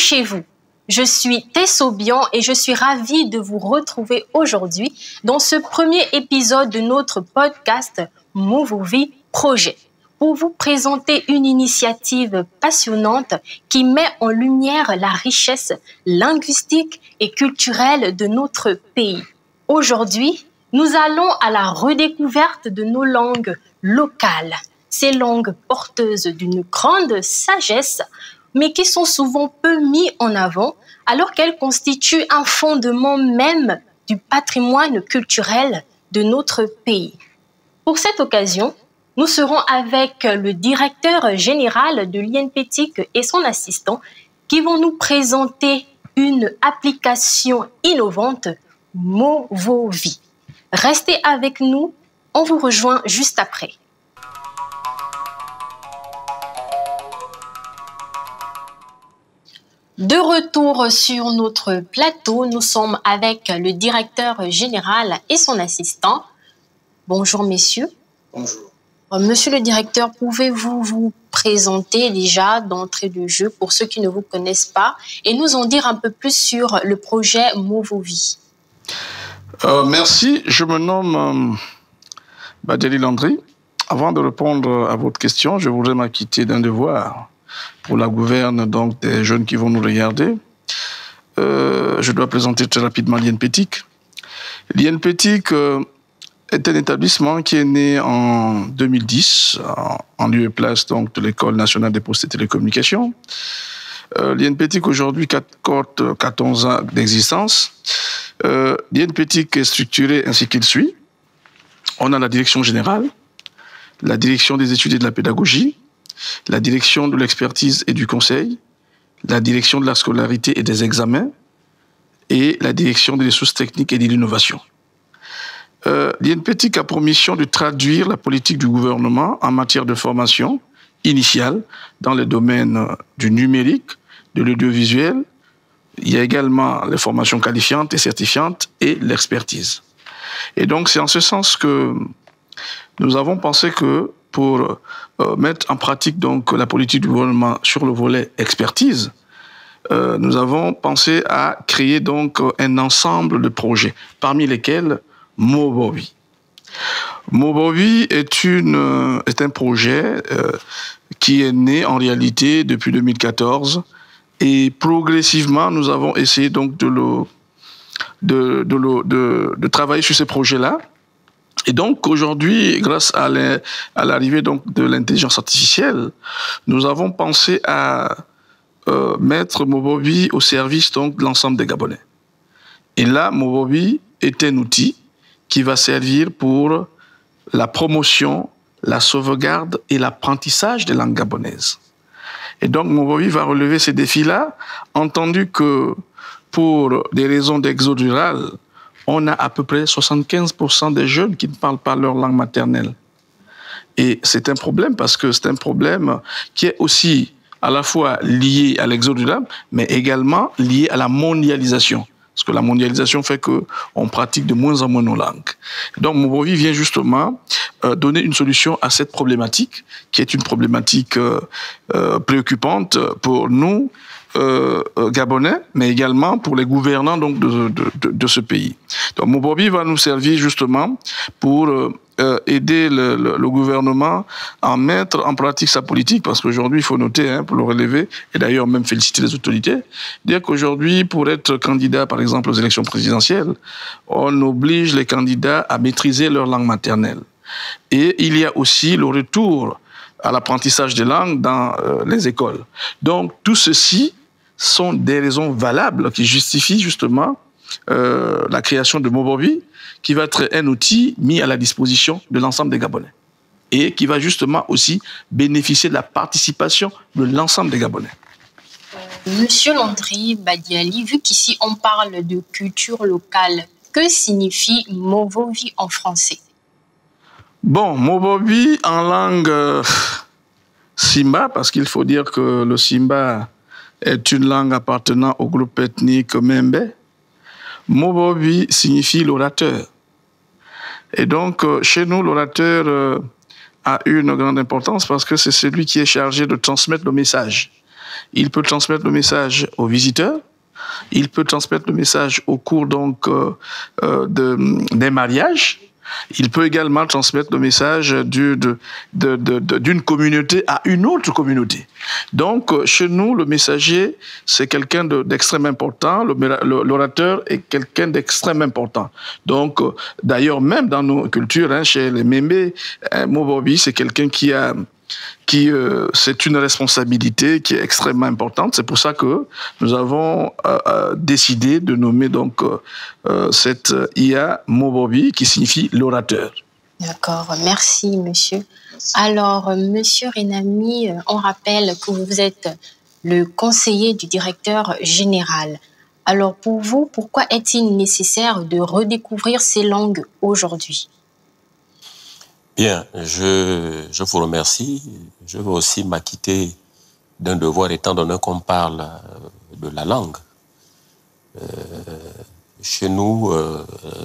chez vous. Je suis Tessobian et je suis ravie de vous retrouver aujourd'hui dans ce premier épisode de notre podcast Movovi Projet pour vous présenter une initiative passionnante qui met en lumière la richesse linguistique et culturelle de notre pays. Aujourd'hui, nous allons à la redécouverte de nos langues locales, ces langues porteuses d'une grande sagesse, mais qui sont souvent peu mises en avant, alors qu'elles constituent un fondement même du patrimoine culturel de notre pays. Pour cette occasion, nous serons avec le directeur général de l'INPETIC et son assistant qui vont nous présenter une application innovante, Movovi. Restez avec nous, on vous rejoint juste après. De retour sur notre plateau, nous sommes avec le directeur général et son assistant. Bonjour messieurs. Bonjour. Monsieur le directeur, pouvez-vous vous présenter déjà d'entrée de jeu pour ceux qui ne vous connaissent pas et nous en dire un peu plus sur le projet Movovi? Merci, je me nomme Badiali Landry. Avant de répondre à votre question, je voudrais m'acquitter d'un devoir pour la gouverne donc des jeunes qui vont nous regarder. Je dois présenter très rapidement l'INPETIC. L'INPETIC est un établissement qui est né en 2010, en lieu et place donc, de l'École nationale des postes et télécommunications. L'INPETIC aujourd'hui compte 14 ans d'existence. L'INPETIC est structuré ainsi qu'il suit. On a la direction générale, la direction des études et de la pédagogie, la direction de l'expertise et du conseil, la direction de la scolarité et des examens et la direction des ressources techniques et de l'innovation. L'INPETIC a pour mission de traduire la politique du gouvernement en matière de formation initiale dans les domaines du numérique, de l'audiovisuel. Il y a également les formations qualifiantes et certifiantes et l'expertise. Et donc, c'est en ce sens que nous avons pensé que pour mettre en pratique donc, la politique du gouvernement sur le volet expertise, nous avons pensé à créer donc un ensemble de projets, parmi lesquels Movovi. Movovi est un projet qui est né en réalité depuis 2014 et progressivement nous avons essayé donc de travailler sur ces projets-là. Et donc aujourd'hui, grâce à l'arrivée donc de l'intelligence artificielle, nous avons pensé à mettre Movovi au service donc de l'ensemble des Gabonais. Et là, Movovi est un outil qui va servir pour la promotion, la sauvegarde et l'apprentissage des langues gabonaises. Et donc Movovi va relever ces défis-là, entendu que pour des raisons d'exode rural, on a à peu près 75% des jeunes qui ne parlent pas leur langue maternelle. Et c'est un problème parce que c'est un problème qui est aussi à la fois lié à l'exode rural, mais également lié à la mondialisation. Parce que la mondialisation fait qu'on pratique de moins en moins nos langues. Donc Movovi vient justement donner une solution à cette problématique, qui est une problématique préoccupante pour nous, Gabonais, mais également pour les gouvernants donc, de ce pays. Donc Movovi va nous servir justement pour aider le gouvernement à mettre en pratique sa politique, parce qu'aujourd'hui, il faut noter, pour le relever, et d'ailleurs même féliciter les autorités, dire qu'aujourd'hui, pour être candidat, par exemple, aux élections présidentielles, on oblige les candidats à maîtriser leur langue maternelle. Et il y a aussi le retour à l'apprentissage des langues dans les écoles. Donc, tout ceci sont des raisons valables qui justifient justement la création de Movovi, qui va être un outil mis à la disposition de l'ensemble des Gabonais et qui va justement aussi bénéficier de la participation de l'ensemble des Gabonais. Monsieur Landry Badiali, vu qu'ici on parle de culture locale, que signifie Movovi en français? Bon, Movovi en langue Simba, parce qu'il faut dire que le Simba est une langue appartenant au groupe ethnique Membe. Movovi signifie l'orateur. Et donc, chez nous, l'orateur a une grande importance parce que c'est celui qui est chargé de transmettre le message. il peut transmettre le message aux visiteurs, il peut transmettre le message au cours donc des mariages. Il peut également transmettre le message d'une communauté à une autre communauté. Donc, chez nous, le messager, c'est quelqu'un d'extrêmement important. L'orateur est quelqu'un d'extrêmement important. Donc, d'ailleurs, même dans nos cultures, hein, chez les Mémé, Mobobi, c'est quelqu'un c'est une responsabilité qui est extrêmement importante. C'est pour ça que nous avons décidé de nommer donc cette IA Mobobi, qui signifie l'orateur. D'accord, merci monsieur. Alors, monsieur Renami, on rappelle que vous êtes le conseiller du directeur général. Alors, pour vous, pourquoi est-il nécessaire de redécouvrir ces langues aujourd'hui? Bien, je vous remercie. Je veux aussi m'acquitter d'un devoir, étant donné qu'on parle de la langue. Chez nous,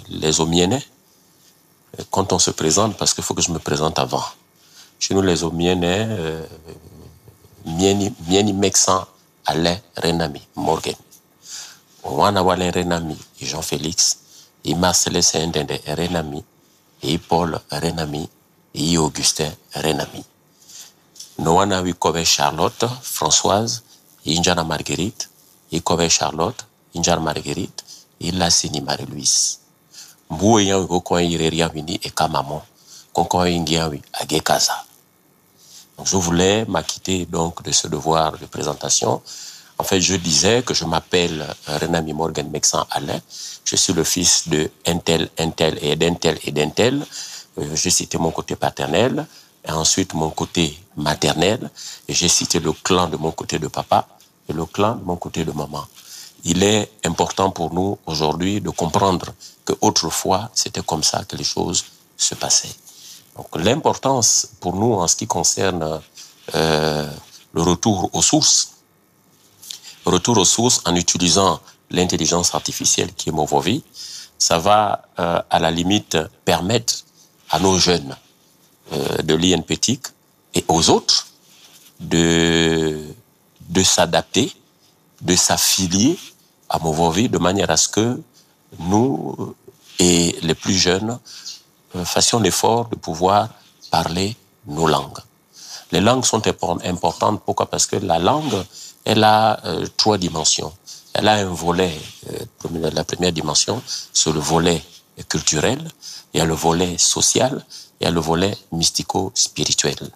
les Omienais, quand on se présente, parce qu'il faut que je me présente avant. Chez nous, les Omienais, Mieni Mexan Alain Renami Morgan. Wana Walen Renami et Jean-Félix, et Marcel Sendende Renami, et Paul Renami, et Augustin Renami. Noana Wikove Charlotte, Françoise, et Injana Marguerite, et Kove Charlotte, Injana Marguerite, et Lassini Marie-Louise. Mbouya Wiko Ireria Wini et Kamamon, Konko Ingiawi, Agekaza. Donc je voulais m'acquitter donc de ce devoir de présentation. En fait, je disais que je m'appelle Renami Morgan Mexan Alain. Je suis le fils de Intel et d'Intel. J'ai cité mon côté paternel, et ensuite mon côté maternel, et j'ai cité le clan de mon côté de papa et le clan de mon côté de maman. Il est important pour nous aujourd'hui de comprendre qu'autrefois, c'était comme ça que les choses se passaient. Donc l'importance pour nous en ce qui concerne le retour aux sources en utilisant l'intelligence artificielle qui est Movovi, ça va à la limite permettre à nos jeunes de l'INPTIC et aux autres de s'adapter, de s'affilier à Movovi de manière à ce que nous et les plus jeunes fassions l'effort de pouvoir parler nos langues. Les langues sont importantes. Pourquoi? Parce que la langue, elle a 3 dimensions. Elle a un volet, la première dimension, c'est le volet culturel, il y a le volet social, il y a le volet mystico-spirituel.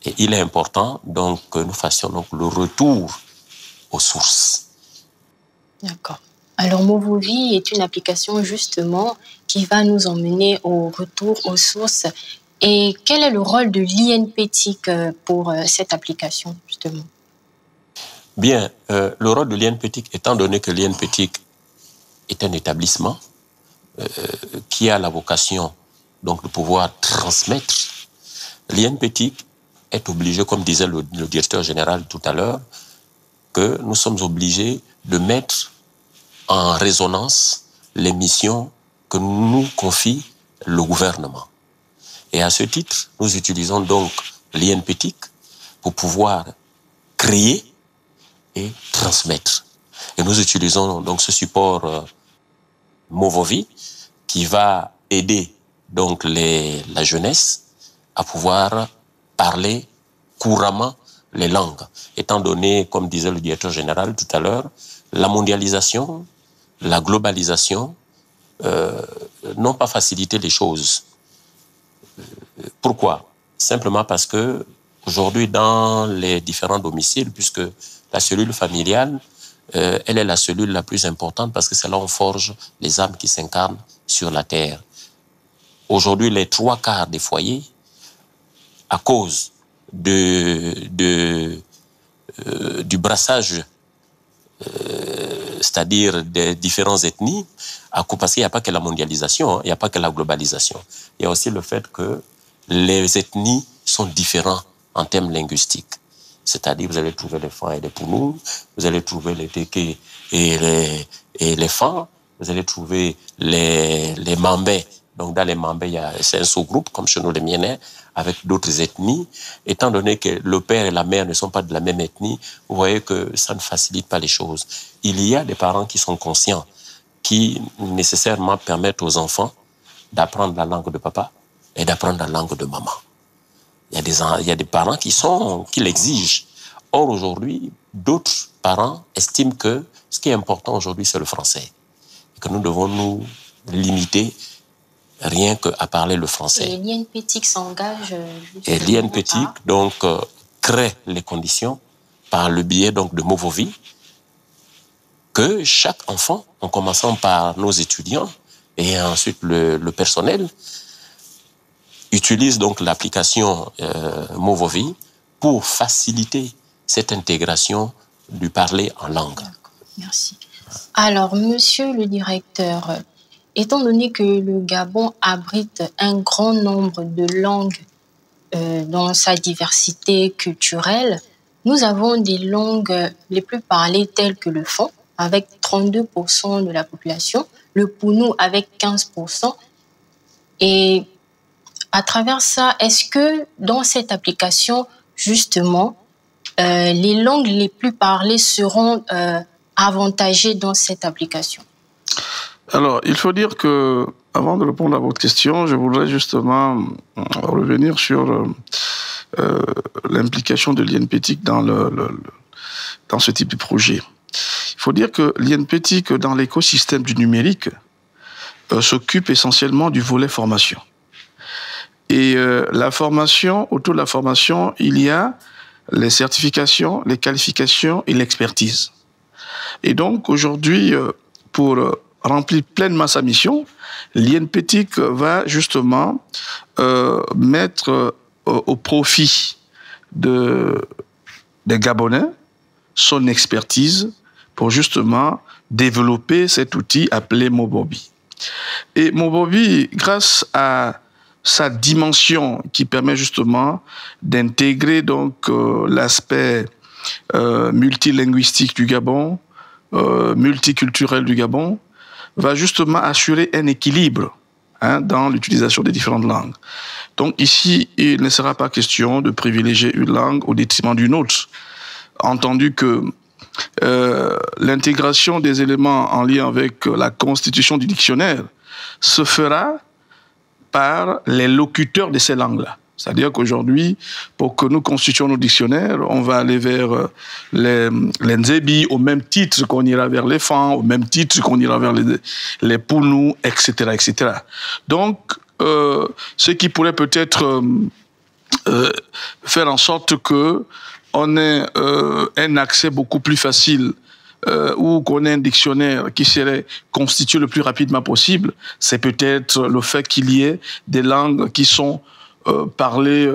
Et il est important donc que nous fassions donc le retour aux sources. D'accord. Alors, Movovi est une application justement qui va nous emmener au retour aux sources. Et quel est le rôle de l'INPTIC pour cette application justement? Bien, le rôle de l'INPTIC, étant donné que l'INPTIC est un établissement qui a la vocation donc de pouvoir transmettre, l'INPTIC est obligé, comme disait le directeur général tout à l'heure, que nous sommes obligés de mettre en résonance les missions que nous confie le gouvernement. Et à ce titre, nous utilisons donc l'INPTIC pour pouvoir créer et transmettre. Et nous utilisons donc ce support Movovi qui va aider donc la jeunesse à pouvoir parler couramment les langues. Étant donné, comme disait le directeur général tout à l'heure, la mondialisation, la globalisation n'ont pas facilité les choses. Pourquoi? Simplement parce que aujourd'hui, dans les différents domiciles, puisque la cellule familiale, elle est la cellule la plus importante parce que c'est là où on forge les âmes qui s'incarnent sur la terre. Aujourd'hui, les 3/4 des foyers, à cause du brassage, c'est-à-dire des différentes ethnies, parce qu'il n'y a pas que la mondialisation, il n'y a pas que la globalisation. Il y a aussi le fait que les ethnies sont différentes en termes linguistiques. C'est-à-dire, vous allez trouver les Fans et les Pounous, vous allez trouver les Téké et les Fans, vous allez trouver les Mambais Donc, dans les Mambé, c'est un sous-groupe, comme chez nous les Mienais, avec d'autres ethnies. Étant donné que le père et la mère ne sont pas de la même ethnie, vous voyez que ça ne facilite pas les choses. Il y a des parents qui sont conscients, qui nécessairement permettent aux enfants d'apprendre la langue de papa et d'apprendre la langue de maman. Il y a des parents qui l'exigent. Or, aujourd'hui, d'autres parents estiment que ce qui est important aujourd'hui, c'est le français. Et que nous devons nous limiter rien qu'à parler le français. Et l'INPETIC s'engage... Et l'INPETIC, donc, crée les conditions par le biais donc, de Movovi, que chaque enfant, en commençant par nos étudiants et ensuite le personnel, utilise donc l'application Movovi pour faciliter cette intégration du parler en langue. Merci. Alors, monsieur le directeur, étant donné que le Gabon abrite un grand nombre de langues dans sa diversité culturelle, nous avons des langues les plus parlées telles que le fon, avec 32% de la population, le pounou avec 15%. Et à travers ça, est-ce que dans cette application, justement, les langues les plus parlées seront avantagées dans cette application? Alors, il faut dire que, avant de répondre à votre question, je voudrais justement revenir sur l'implication de l'INPETIC dans ce type de projet. Il faut dire que l'INPETIC, dans l'écosystème du numérique, s'occupe essentiellement du volet formation. Et la formation, autour de la formation, il y a les certifications, les qualifications et l'expertise. Et donc, aujourd'hui, pour remplir pleinement sa mission, l'INPETIC va justement mettre au profit des Gabonais son expertise pour justement développer cet outil appelé Mobobi. Et Mobobi, grâce à sa dimension qui permet justement d'intégrer donc l'aspect multilinguistique du Gabon, multiculturel du Gabon, va justement assurer un équilibre dans l'utilisation des différentes langues. Donc ici, il ne sera pas question de privilégier une langue au détriment d'une autre. Entendu que l'intégration des éléments en lien avec la constitution du dictionnaire se fera par les locuteurs de ces langues-là. C'est-à-dire qu'aujourd'hui, pour que nous constituions nos dictionnaires, on va aller vers les Nzebi, au même titre qu'on ira vers les Fans, au même titre qu'on ira vers les Pounou, etc., etc. Donc, ce qui pourrait peut-être faire en sorte qu'on ait un accès beaucoup plus facile ou qu'on ait un dictionnaire qui serait constitué le plus rapidement possible, c'est peut-être le fait qu'il y ait des langues qui sont parlées,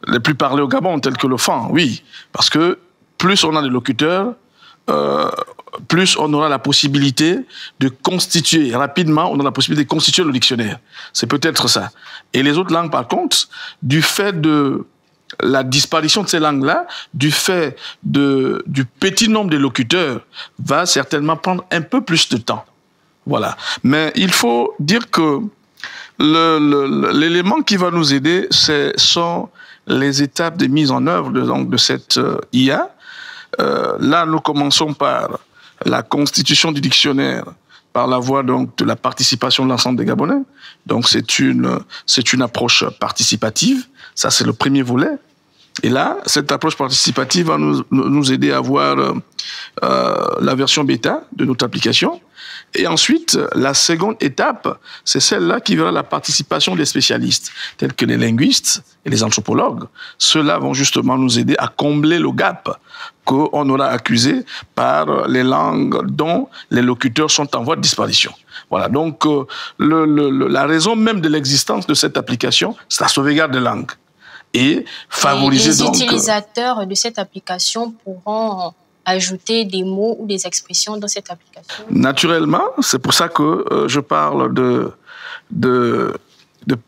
les plus parlées au Gabon, telles que le fan, oui. Parce que plus on a de locuteurs, plus on aura la possibilité de constituer, rapidement, on a la possibilité de constituer le dictionnaire. C'est peut-être ça. Et les autres langues, par contre, du fait de la disparition de ces langues-là, du fait du petit nombre de locuteurs, va certainement prendre un peu plus de temps. Voilà. Mais il faut dire que l'élément qui va nous aider, sont les étapes de mise en œuvre de cette IA. Là, nous commençons par la constitution du dictionnaire, par la voie donc de la participation de l'ensemble des Gabonais. Donc c'est une approche participative. Ça, c'est le premier volet. Et là, cette approche participative va nous aider à avoir la version bêta de notre application. Et ensuite, la seconde étape, c'est celle-là qui verra la participation des spécialistes, tels que les linguistes et les anthropologues. Ceux-là vont justement nous aider à combler le gap qu'on aura accusé par les langues dont les locuteurs sont en voie de disparition. Voilà, donc la raison même de l'existence de cette application, c'est la sauvegarde des langues. Et favoriser les donc... Les utilisateurs de cette application pourront ajouter des mots ou des expressions dans cette application? Naturellement, c'est pour ça que je parle de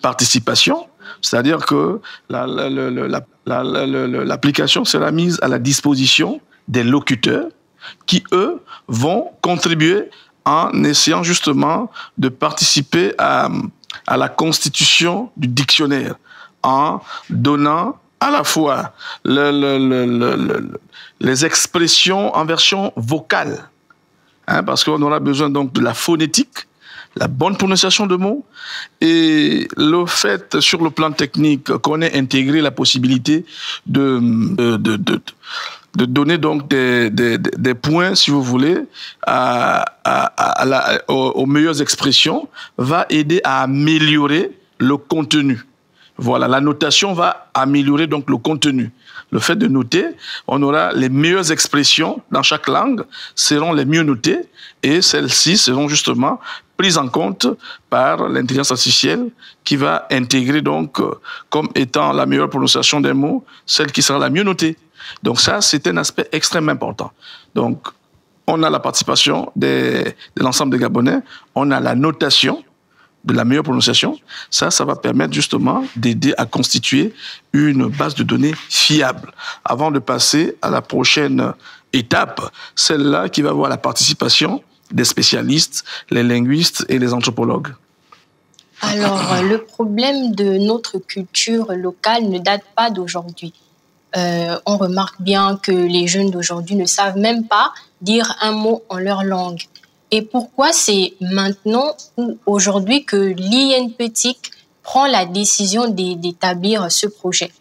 participation, c'est-à-dire que l'application sera mise à la disposition des locuteurs qui, eux, vont contribuer en essayant justement de participer à la constitution du dictionnaire, en donnant à la fois les expressions en version vocale, hein, parce qu'on aura besoin donc de la phonétique, la bonne prononciation de mots, et le fait, sur le plan technique, qu'on ait intégré la possibilité de donner donc des points, si vous voulez, aux meilleures expressions, va aider à améliorer le contenu. Voilà, la notation va améliorer donc le contenu. Le fait de noter, on aura les meilleures expressions dans chaque langue, seront les mieux notées, et celles-ci seront justement prises en compte par l'intelligence artificielle qui va intégrer donc comme étant la meilleure prononciation des mots, celle qui sera la mieux notée. Donc ça, c'est un aspect extrêmement important. Donc, on a la participation de l'ensemble des Gabonais, on a la notation de la meilleure prononciation. Ça va permettre justement d'aider à constituer une base de données fiable avant de passer à la prochaine étape, celle-là qui va avoir la participation des spécialistes, les linguistes et les anthropologues. Alors, le problème de notre culture locale ne date pas d'aujourd'hui. On remarque bien que les jeunes d'aujourd'hui ne savent même pas dire un mot en leur langue. Et pourquoi c'est maintenant ou aujourd'hui que l'INPETIC prend la décision d'établir ce projet?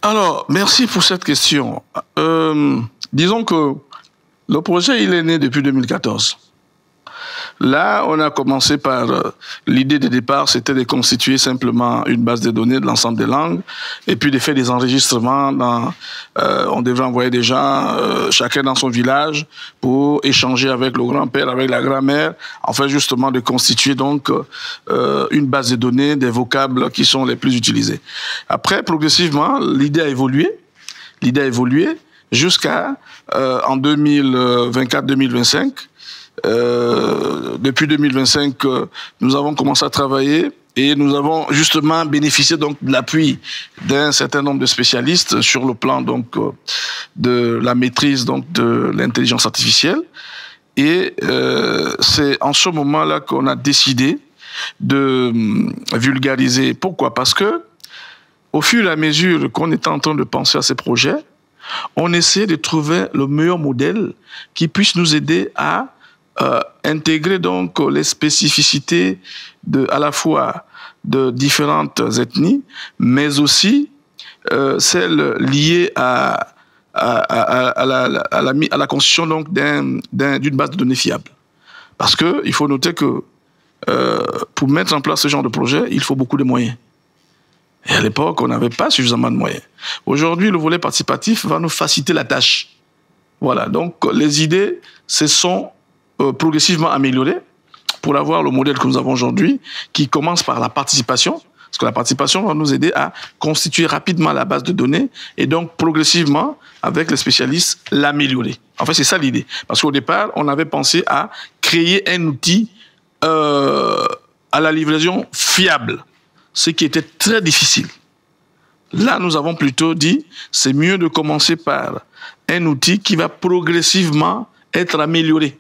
Alors, merci pour cette question. Disons que le projet, il est né depuis 2014. Là, on a commencé par l'idée de départ, c'était de constituer simplement une base de données de l'ensemble des langues et puis de faire des enregistrements. On devrait envoyer des gens, chacun dans son village, pour échanger avec le grand-père, avec la grand-mère, enfin justement de constituer donc une base de données des vocables qui sont les plus utilisés. Après, progressivement, l'idée a évolué jusqu'à en 2024-2025. Depuis 2025, nous avons commencé à travailler et nous avons justement bénéficié donc de l'appui d'un certain nombre de spécialistes sur le plan donc de la maîtrise donc de l'intelligence artificielle. Et c'est en ce moment-là qu'on a décidé de vulgariser. Pourquoi? Parce que au fur et à mesure qu'on était en train de penser à ces projets, on essayait de trouver le meilleur modèle qui puisse nous aider à intégrer donc les spécificités à la fois de différentes ethnies, mais aussi celles liées à la constitution donc d'une base de données fiable. Parce qu'il faut noter que pour mettre en place ce genre de projet, il faut beaucoup de moyens. Et à l'époque, on n'avait pas suffisamment de moyens. Aujourd'hui, le volet participatif va nous faciliter la tâche. Voilà, donc les idées se sont progressivement améliorées pour avoir le modèle que nous avons aujourd'hui, qui commence par la participation, parce que la participation va nous aider à constituer rapidement la base de données et donc progressivement, avec les spécialistes, l'améliorer. En fait, c'est ça l'idée. Parce qu'au départ, on avait pensé à créer un outil à la livraison fiable, ce qui était très difficile. Là, nous avons plutôt dit, c'est mieux de commencer par un outil qui va progressivement être amélioré.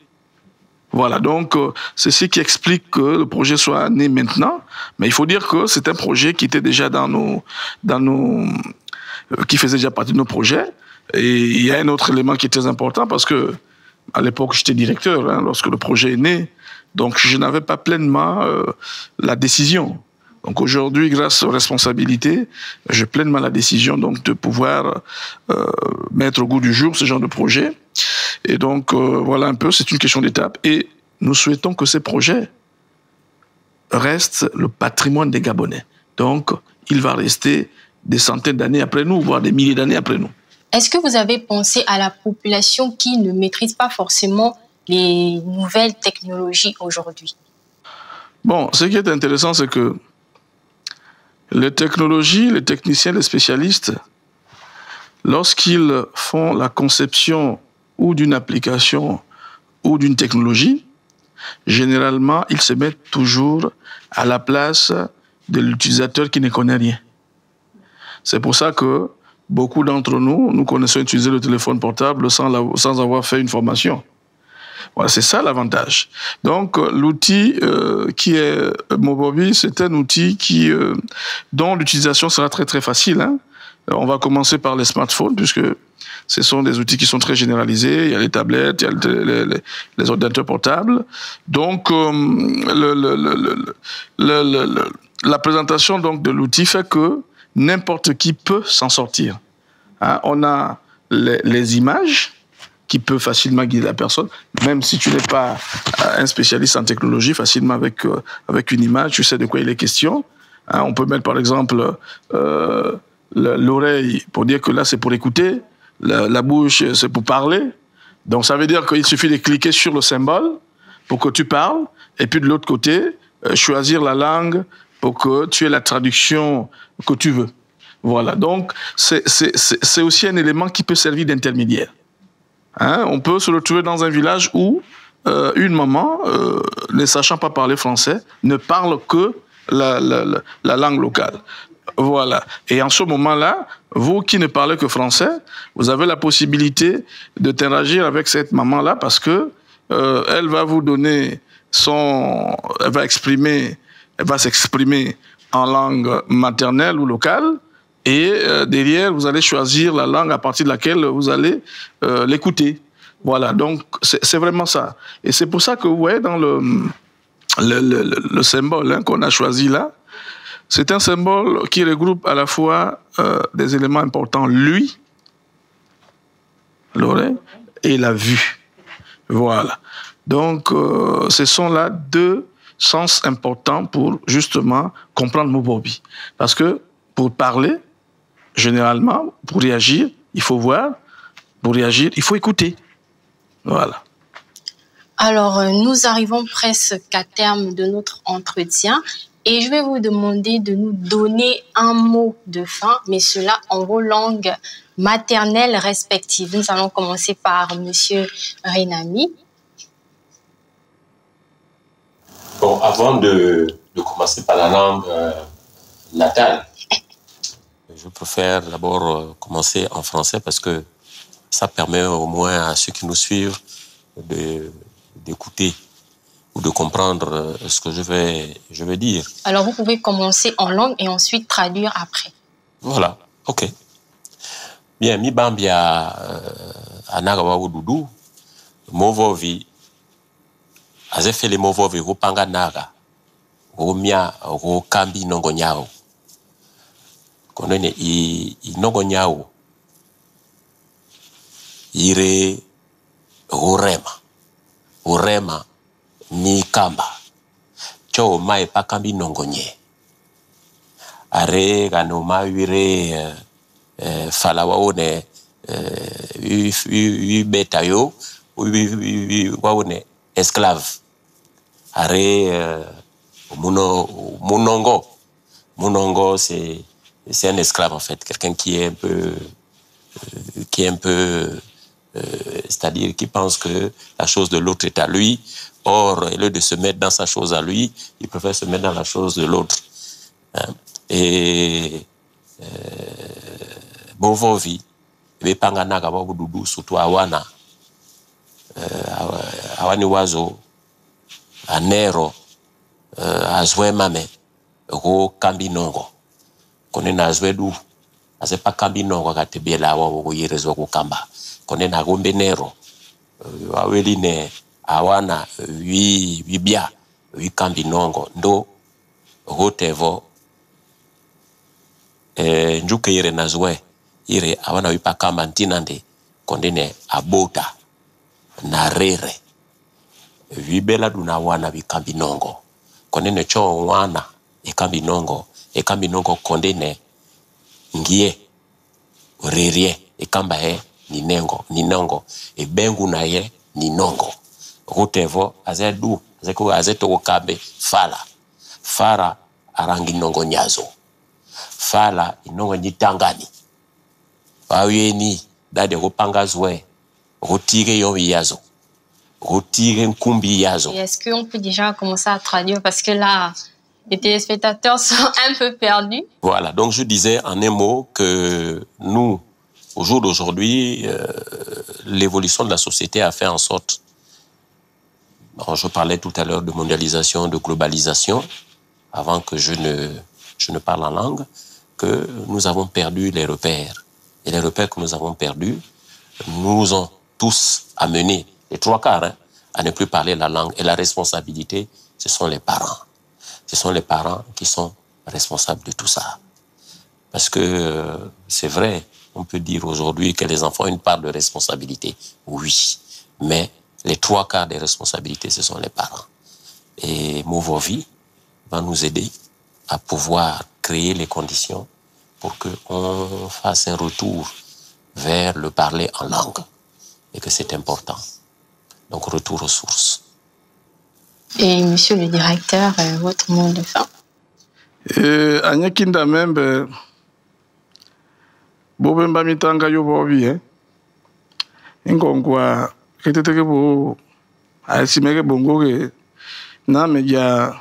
Voilà, donc c'est ce qui explique que le projet soit né maintenant. Mais il faut dire que c'est un projet qui était déjà qui faisait déjà partie de nos projets. Et il y a un autre élément qui est très important parce que à l'époque j'étais directeur lorsque le projet est né, donc je n'avais pas pleinement la décision. Donc aujourd'hui, grâce aux responsabilités, j'ai pleinement la décision donc de pouvoir mettre au goût du jour ce genre de projet. Et donc voilà un peu, c'est une question d'étape. Et nous souhaitons que ces projets restent le patrimoine des Gabonais. Donc il va rester des centaines d'années après nous, voire des milliers d'années après nous. Est-ce que vous avez pensé à la population qui ne maîtrise pas forcément les nouvelles technologies aujourd'hui? Bon, ce qui est intéressant, c'est que les technologies, les techniciens, les spécialistes, lorsqu'ils font la conception ou d'une application ou d'une technologie, généralement, ils se mettent toujours à la place de l'utilisateur qui ne connaît rien. C'est pour ça que beaucoup d'entre nous, nous connaissons utiliser le téléphone portable sans avoir fait une formation. Voilà, c'est ça l'avantage. Donc, l'outil qui est Movovi, c'est un outil dont l'utilisation sera très très facile. Hein. On va commencer par les smartphones, puisque ce sont des outils qui sont très généralisés. Il y a les tablettes, il y a les ordinateurs portables. Donc, la présentation donc, de l'outil fait que n'importe qui peut s'en sortir. Hein, on a les images qui peuvent facilement guider la personne, même si tu n'es pas un spécialiste en technologie, facilement avec une image, tu sais de quoi il est question. Hein, on peut mettre par exemple l'oreille pour dire que là c'est pour écouter, la bouche c'est pour parler. Donc ça veut dire qu'il suffit de cliquer sur le symbole pour que tu parles, et puis de l'autre côté, choisir la langue pour que tu aies la traduction que tu veux. Voilà, donc c'est aussi un élément qui peut servir d'intermédiaire. Hein, on peut se retrouver dans un village où une maman, ne sachant pas parler français, ne parle que la langue locale. Voilà. Et en ce moment-là, vous qui ne parlez que français, vous avez la possibilité d'interagir avec cette maman-là parce que elle va vous donner elle va s'exprimer en langue maternelle ou locale. Et derrière, vous allez choisir la langue à partir de laquelle vous allez l'écouter. Voilà, donc c'est vraiment ça. Et c'est pour ça que vous voyez dans le symbole qu'on a choisi là, c'est un symbole qui regroupe à la fois des éléments importants, l'ouïe, l'oreille et la vue. Voilà. Donc, ce sont là deux sens importants pour justement comprendre Movovi. Parce que pour parler, généralement, pour réagir, il faut voir. Pour réagir, il faut écouter. Voilà. Alors, nous arrivons presque à terme de notre entretien et je vais vous demander de nous donner un mot de fin, mais cela en vos langues maternelles respectives. Nous allons commencer par Monsieur Renami. Bon, avant de commencer par la langue natale, je préfère d'abord commencer en français parce que ça permet au moins à ceux qui nous suivent d'écouter ou de comprendre ce que je vais dire. Alors, vous pouvez commencer en langue et ensuite traduire après. Voilà, ok. Bien, mi bambia anagawa wududu, Movovi, azefele Movovi rupanga naga, rumia rukambi nongo nyao. Konene i nongo nyao, ire urema ni kamba cho mai pakambi nongonye are gano mawire falawa one beta yo waone esclave are munongo c'est un esclave en fait, quelqu'un qui est un peu c'est-à-dire qui pense que la chose de l'autre est à lui. Or, au lieu de se mettre dans sa chose à lui, il préfère se mettre dans la chose de l'autre. Hein? Et Movovi, bepanga naga wabududu surtout awana awani wazo anero azwe mame ro kambi nongo konena azwe du azepa kambi nongo katebela wa yerezo ko kamba konena gombe nero aweline awana wibia wikambi nongo ndo rotevo njuke ire nazwe ire awana wipakamba ntinande kondene abota na rere wibela duna wana wikambi nongo kondene cho wana ekambi nongo kondene ngie rerie ekamba ninongo ebengu na ye ninongo rotevo azedu azeto kabe fara arangi nongo nyazo fala inongo nyitangani wawini dade kopangazwe rotire yo yazo rotire nkumbi yazo. Est-ce qu'on peut déjà commencer à traduire parce que là les téléspectateurs sont un peu perdus. Voilà, donc je disais en un mot que nous, au jour d'aujourd'hui, l'évolution de la société a fait en sorte bon, je parlais tout à l'heure de mondialisation, de globalisation, avant que je ne parle en langue, que nous avons perdu les repères. Et les repères que nous avons perdus nous ont tous amenés, les 3/4, hein, à ne plus parler la langue. Et la responsabilité, ce sont les parents. Ce sont les parents qui sont responsables de tout ça. Parce que c'est vrai, on peut dire aujourd'hui que les enfants ont une part de responsabilité. Oui, mais les 3/4 des responsabilités, ce sont les parents. Et Movovi va nous aider à pouvoir créer les conditions pour qu'on fasse un retour vers le parler en langue. Et que c'est important. Donc, retour aux sources. Et monsieur le directeur, votre mot de fin? Anyakinda membe bobemba mitanga yo bobi ingongwa keteteke bo asimeke bongoke na meja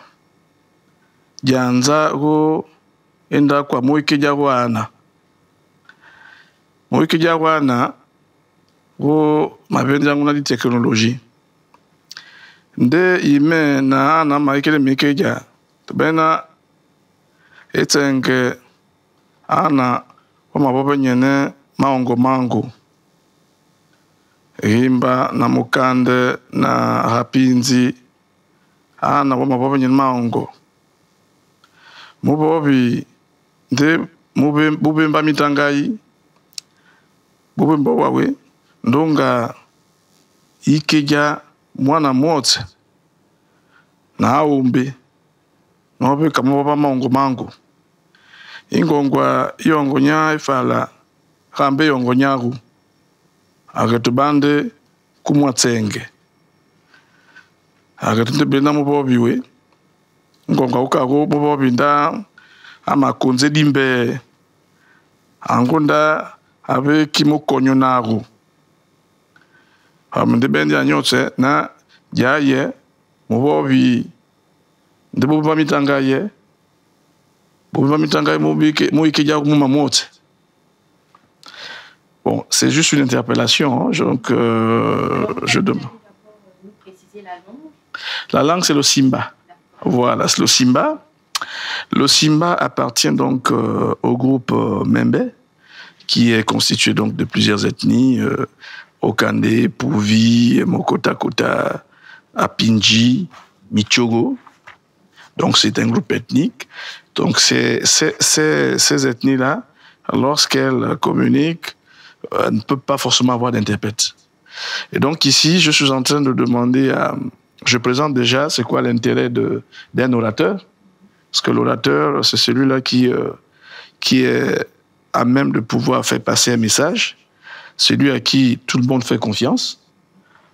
janza go enda kwa moikeja wana go mabenja nguna di technologie nde ime na maikele mikeja bena etenge ana wamabobe nyene maongo mango himba na mukande na hapinzi ana wamabobe nyene maongo mubobi nde mubemba mitangai bubemba wawe ndonga ikeja mwana mwote na aumbe nobe kama baba maongo mango ingongwa yongonya ifala kambe yongonyaru agatubande kumwatsenge agatubenda mubobiwe ngongwa ukago bobobi nda amakonze dimbe angonda abe kimokonyo naru amende bendi anyotse na jaye mubobi ndebo bamitanga ye bon, c'est juste une interpellation, hein, donc je demande. La langue, c'est le Simba. Voilà, c'est le Simba. Le Simba appartient donc au groupe Membe, qui est constitué donc de plusieurs ethnies, Okande, Pouvi, Mokota-Kota, Apinji, Michogo. Donc c'est un groupe ethnique. Donc ces ethnies-là, lorsqu'elles communiquent, ne peuvent pas forcément avoir d'interprète. Et donc ici, je suis en train de demander je présente déjà c'est quoi l'intérêt d'un orateur. Parce que l'orateur, c'est celui-là qui est à même de pouvoir faire passer un message, celui à qui tout le monde fait confiance.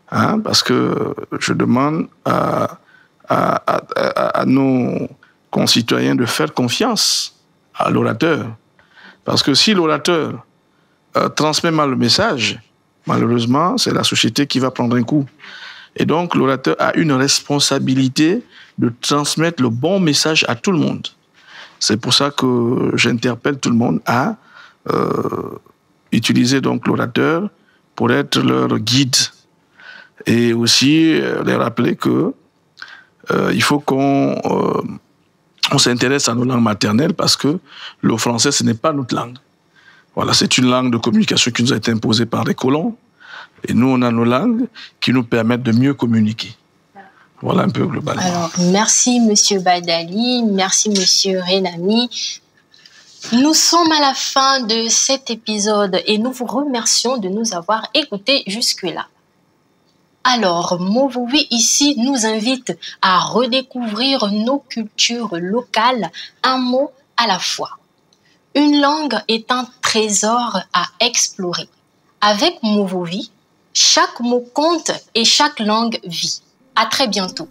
Hein, parce que je demande à nos concitoyens de faire confiance à l'orateur. Parce que si l'orateur transmet mal le message, malheureusement, c'est la société qui va prendre un coup. Et donc, l'orateur a une responsabilité de transmettre le bon message à tout le monde. C'est pour ça que j'interpelle tout le monde à utiliser donc l'orateur pour être leur guide. Et aussi les rappeler que il faut qu'on s'intéresse à nos langues maternelles parce que le français, ce n'est pas notre langue. Voilà, c'est une langue de communication qui nous a été imposée par les colons. Et nous, on a nos langues qui nous permettent de mieux communiquer. Voilà un peu globalement. Alors, merci Monsieur Badali, merci Monsieur Renami. Nous sommes à la fin de cet épisode et nous vous remercions de nous avoir écoutés jusque-là. Alors, Movovi ici nous invite à redécouvrir nos cultures locales, un mot à la fois. Une langue est un trésor à explorer. Avec Movovi, chaque mot compte et chaque langue vit. À très bientôt.